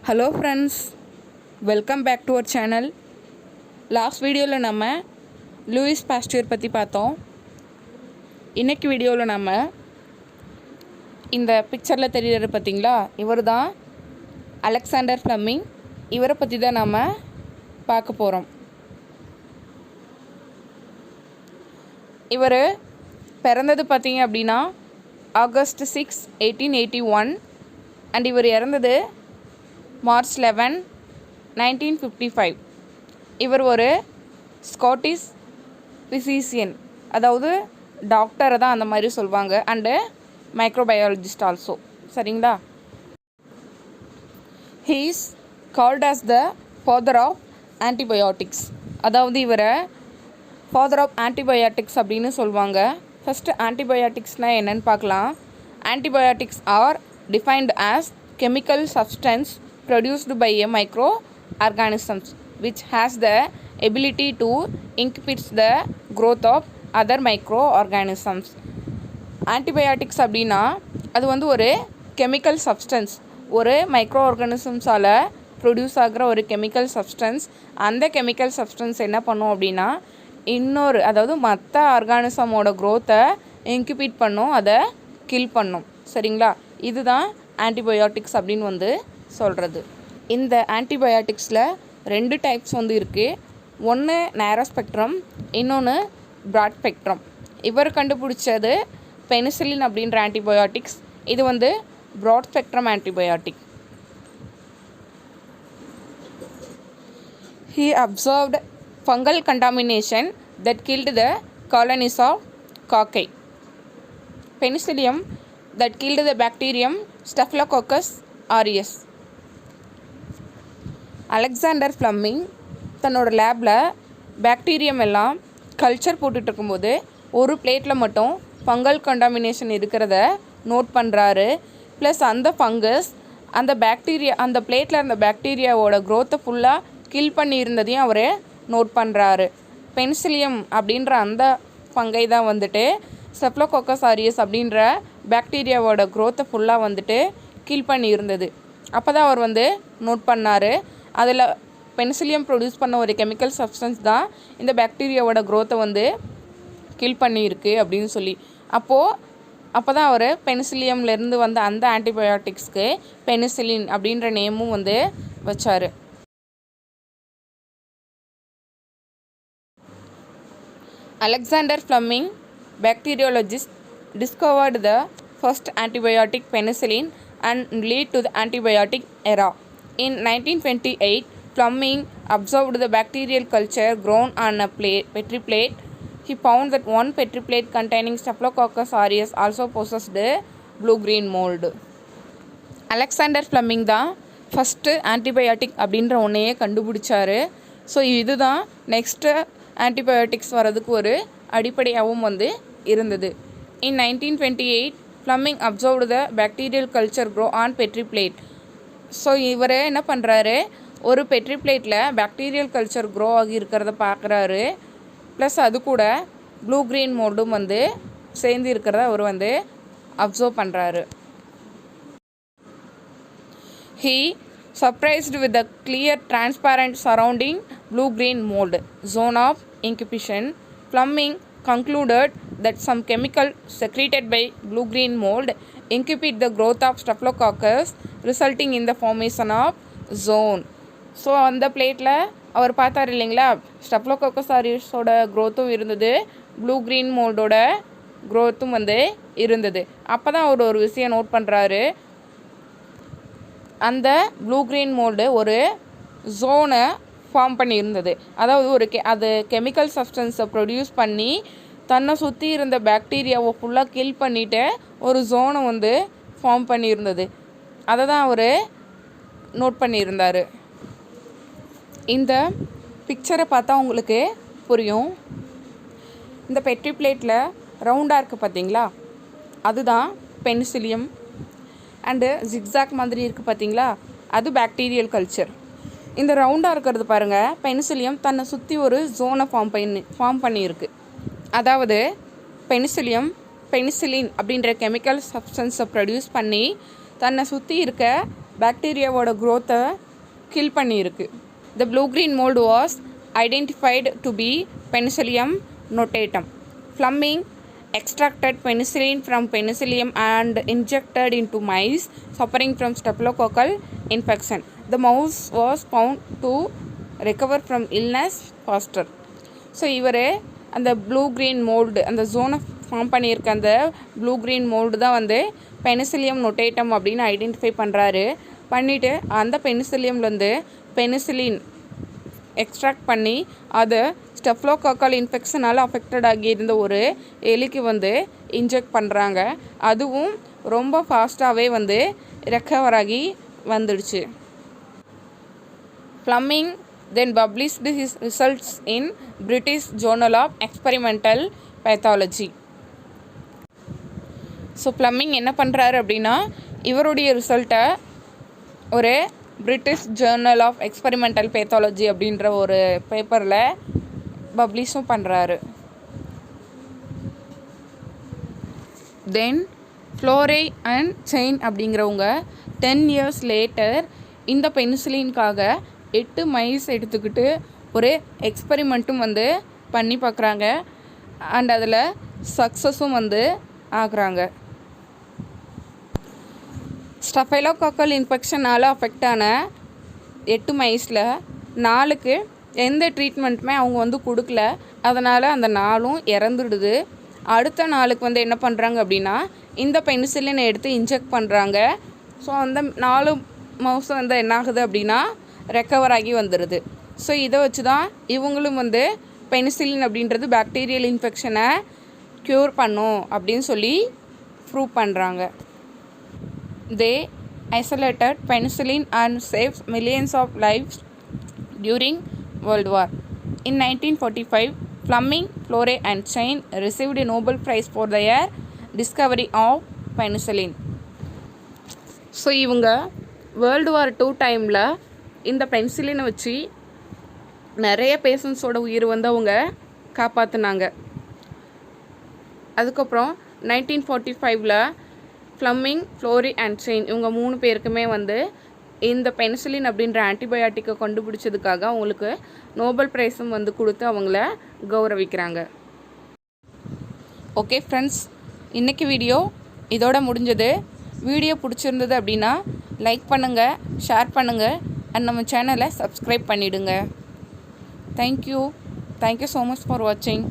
Hello friends, welcome back to our channel. Last வீடியோவில் நம்ம Lewis Pasteur பற்றி பார்த்தோம். இன்றைக்கி வீடியோவில் நம்ம இந்த பிக்சரில் தெரிகிறது பார்த்திங்களா, இவர் தான் அலெக்சாண்டர் ஃப்ளெமிங். இவரை பற்றி தான் நம்ம பார்க்க போகிறோம். இவர் பிறந்தது பார்த்திங்க அப்படின்னா ஆகஸ்ட் 6, 1881 அண்ட் இவர் இறந்தது மார்ச் 11, 1955. இவர் ஒரு ஸ்காட்டிஷ் ஃபிசிஷியன், அதாவது டாக்டரை தான் அந்த மாதிரி சொல்லுவாங்க, அண்டு மைக்ரோபயாலஜிஸ்ட் ஆல்சோ. சரிங்களா? He is called as the father of antibiotics. அதாவது இவரை ஃபாதர் ஆஃப் ஆன்டிபயோட்டிக்ஸ் அப்படின்னு சொல்லுவாங்க. ஃபஸ்ட்டு ஆன்டிபயோட்டிக்ஸ்னால் என்னென்னு பார்க்கலாம். Antibiotics are defined as chemical substance produced by a microorganisms which has the ability to inhibit the growth of other microorganisms. Antibiotics அப்படின்னா அது வந்து ஒரு கெமிக்கல் சப்ஸ்டன்ஸ், ஒரு மைக்ரோ ஆர்கானிசம்ஸால் ப்ரொடியூஸ் ஆகிற ஒரு கெமிக்கல் சப்ஸ்டன்ஸ். அந்த கெமிக்கல் சப்ஸ்டன்ஸ் என்ன பண்ணும் அப்படின்னா இன்னொரு, அதாவது மற்ற ஆர்கானிசமோட க்ரோத்தை இன்கிபிட் பண்ணும், அதை கில் பண்ணும். சரிங்களா? இதுதான் ஆன்டிபயோட்டிக்ஸ் அப்படின்னு வந்து சொல்கிறது. இந்த ஆன்டிபயோட்டிக்ஸில் 2 டைப்ஸ் வந்து இருக்குது. ஒன்று நேரோ ஸ்பெக்ட்ரம், இன்னொன்று ப்ராட் ஸ்பெக்ட்ரம். இவர் கண்டுபிடிச்சது பெனிசிலின் அப்படின்ற ஆன்டிபயோட்டிக்ஸ். இது வந்து broad spectrum antibiotic. He observed fungal contamination that killed the colonies of cocci. Penicillium that killed the bacterium Staphylococcus aureus. Alexander Fleming தன்னோட லேபில் பாக்டீரியம் எல்லாம் கல்ச்சர் போட்டுட்ருக்கும்போது ஒரு பிளேட்டில் மட்டும் ஃபங்கல் கண்டாமினேஷன் இருக்கிறத நோட் பண்ணுறாரு. ப்ளஸ் அந்த ஃபங்கஸ் அந்த பாக்டீரியா, அந்த பிளேட்டில் இருந்த பாக்டீரியாவோட க்ரோத்தை ஃபுல்லாக கில் பண்ணியிருந்ததையும் அவர் நோட் பண்ணுறாரு. பென்சிலியம் அப்படின்ற அந்த ஃபங்கை தான் வந்துட்டு ஸ்டெப்லோகோக்கஸ் ஆரியஸ் அப்படின்ற பாக்டீரியாவோட க்ரோத்தை ஃபுல்லாக வந்துட்டு கில் பண்ணியிருந்தது. அப்போ தான் அவர் வந்து நோட் பண்ணார், அதில் பென்சிலியம் ப்ரொடியூஸ் பண்ண ஒரு கெமிக்கல் சப்ஸ்டன்ஸ் தான் இந்த பாக்டீரியாவோட க்ரோத்தை வந்து கில் பண்ணியிருக்கு அப்படின்னு சொல்லி. அப்போ தான் அவர் பென்சிலியம்லேருந்து வந்த அந்த ஆன்டிபயோட்டிக்ஸ்க்கு பெனிசிலின் அப்படின்ற நேமும் வந்து வச்சார். Alexander Fleming bacteriologist discovered the first antibiotic penicillin and lead to the antibiotic era. In 1928, Fleming observed the bacterial culture grown on a petri plate. He found that one petri plate containing Staphylococcus aureus also possessed blue-green mold. Alexander Fleming தான் first antibiotic அப்படின்ற ஒன்றையே கண்டுபிடிச்சார். So இதுதான் next antibiotics வர்றதுக்கு ஒரு அடிப்படையாகவும் வந்து இருந்தது. In 1928, Fleming observed the bacterial culture grow on petri plate. So இவர் என்ன பண்ணுறாரு, ஒரு பெட்ரி பிளேட்டில் பாக்டீரியல் கல்ச்சர் க்ரோ ஆகி இருக்கிறத பார்க்குறாரு. ப்ளஸ் அது கூட ப்ளூ க்ரீன் மோல்டும் வந்து சேர்ந்து இருக்கிறத அவர் வந்து அப்சர்வ் பண்ணுறாரு. He surprised with the clear transparent surrounding blue-green mold zone of incubation. Fleming concluded that some chemical secreted by blue-green mold inhibit the growth of Staphylococcus, resulting in the formation of zone. So அந்த பிளேட்டில் அவர் பார்த்தார் இல்லைங்களா, ஸ்டெப்லோகோக்கஸ் ஆரியஸோட க்ரோத்தும் இருந்தது, blue green மோல்டோட க்ரோத்தும் வந்து இருந்தது. அப்போ தான் அவர் ஒரு விஷயம் நோட் பண்ணுறாரு, அந்த ப்ளூ க்ரீன் மோல்டு ஒரு ஜோனை ஃபார்ம் பண்ணியிருந்தது. அதாவது அது கெமிக்கல் சப்ஸ்டன்ஸை ப்ரொடியூஸ் பண்ணி தன்னை சுற்றி இருந்த பாக்டீரியாவை ஃபுல்லாக கில் பண்ணிவிட்டு ஒரு ஜோனை வந்து ஃபார்ம் பண்ணியிருந்தது. அதை தான் அவர் நோட் பண்ணியிருந்தார். இந்த பிக்சரை பார்த்தா உங்களுக்கு புரியும். இந்த பெட்ரி பிளேட்டில் ரவுண்டாக இருக்குது பார்த்தீங்களா, அதுதான் பெனிசிலியம். அண்டு ஜிக்ஸாக் மாதிரி இருக்குது பார்த்தீங்களா, அது பாக்டீரியல் கல்ச்சர். இந்த ரவுண்டாக இருக்கிறது பாருங்கள், பெனிசிலியம் தன்னை சுற்றி ஒரு ஜோனை ஃபார்ம் பண்ணியிருக்கு. அதாவது பெனிசிலின் அப்படின்ற கெமிக்கல் சப்ஸ்டன்ஸை ப்ரொடியூஸ் பண்ணி தன்னை சுற்றி இருக்க பாக்டீரியாவோட க்ரோத்தை கில் பண்ணியிருக்கு. The blue green mould was identified to be Penicillium notatum. Fleming extracted penicillin from penicillium and injected into mice suffering from staphylococcal infection. The mouse was found to recover from illness faster. So இவர் அந்த blue green mould அந்த ஜோனை form பண்ணியிருக்க அந்த blue green mould தான் வந்து penicillium நொட்டேட்டம் அப்படின்னு identify பண்ணுறாரு. பண்ணிவிட்டு அந்த பெனிசிலியம்லேருந்து பெனிசிலின் எக்ஸ்ட்ராக்ட் பண்ணி அதை ஸ்டெஃப்லோகாக்கல் இன்ஃபெக்ஷனால் அஃபெக்டட் ஆகியிருந்த ஒரு எலிக்கு வந்து இன்ஜெக்ட் பண்ணுறாங்க. அதுவும் ரொம்ப ஃபாஸ்ட்டாகவே வந்து ரெக்கவர் ஆகி வந்துடுச்சு. Fleming then published his results in British journal of experimental pathology. So Fleming என்ன பண்ணுறாரு அப்படின்னா இவருடைய ரிசல்ட்டை ஒரு British journal of experimental pathology அப்படின்ற ஒரு பேப்பரில் பப்ளிஷும் பண்ணுறாரு. தென் ஃப்ளோரே அண்ட் செயின் அப்படிங்கிறவங்க 10 years லேட்டர் இந்த பெனிசிலின்காக 8 மைஸ் எடுத்துக்கிட்டு ஒரு எக்ஸ்பெரிமெண்ட்டும் வந்து பண்ணி பார்க்குறாங்க. அண்ட் அதில் சக்ஸஸும் வந்து ஆகுறாங்க. ஸ்டஃபைலோகாக்கல் இன்ஃபெக்ஷனால் அஃபெக்ட் ஆன 8 மைஸில் 4க்கு எந்த ட்ரீட்மெண்ட்டுமே அவங்க வந்து கொடுக்கல. அதனால் அந்த 4ம் இறந்துடுது. அடுத்த 4க்கு வந்து என்ன பண்ணுறாங்க அப்படின்னா இந்த பெனிசிலினை எடுத்து இன்ஜெக்ட் பண்ணுறாங்க. ஸோ அந்த 4 மவுஸும் வந்து என்ன ஆகுது அப்படின்னா ரெக்கவர் ஆகி வந்துடுது. ஸோ இதை வச்சு தான் இவங்களும் வந்து பெனிசிலின் அப்படின்றது பாக்டீரியல் இன்ஃபெக்ஷனை க்யூர் பண்ணும் அப்படின்னு சொல்லி ப்ரூவ் பண்ணுறாங்க. They isolated penicillin and saved millions of lives during World War. In 1945, Fleming, Florey and Chain received a Nobel Prize for their discovery of penicillin. So இவங்க வேர்ல்டு வார் 2 டைமில் இந்த பென்சிலினை வச்சு நிறைய பேஷண்ட்ஸோட உயிர் வந்து அவங்க காப்பாற்றினாங்க. அதுக்கப்புறம் 1945 ஃப்ளமிங், ஃப்ளோரி அண்ட் செயின் இவங்க 3 பேருக்குமே வந்து இந்த பெனிசிலின் அப்படின்ற ஆன்டிபயாட்டிக்கை கண்டுபிடிச்சதுக்காக அவங்களுக்கு நோபல் ப்ரைஸும் வந்து கொடுத்து அவங்கள கௌரவிக்கிறாங்க. ஓகே ஃப்ரெண்ட்ஸ், இன்றைக்கி வீடியோ இதோட முடிஞ்சது. வீடியோ பிடிச்சிருந்தது அப்படின்னா லைக் பண்ணுங்கள், ஷேர் பண்ணுங்கள் அண்ட் நம்ம சேனலை சப்ஸ்கிரைப் பண்ணிவிடுங்க. தேங்க்யூ ஸோ மச் ஃபார் வாட்சிங்.